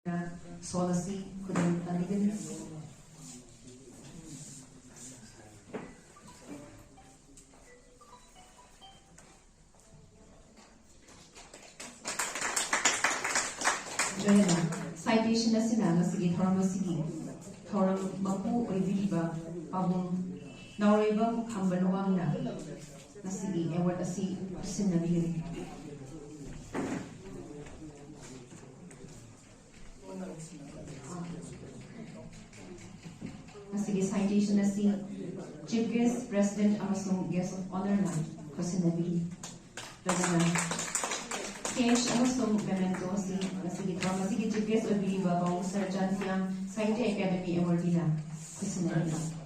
Solasi kudang taligan. Joyna citation na sinanga sige thorama sige thoram mapu oibiliba pabung naureba kambanwang na sige award asi sinabiri. Sige citation na si Chief Guest President amasung Guest of Honor na Kusinabi. Dagan cash amasung memento si sige trauma sige Chief Guest of Biliba Bang Sergeant Yang Science Academy Award na Kusinabi.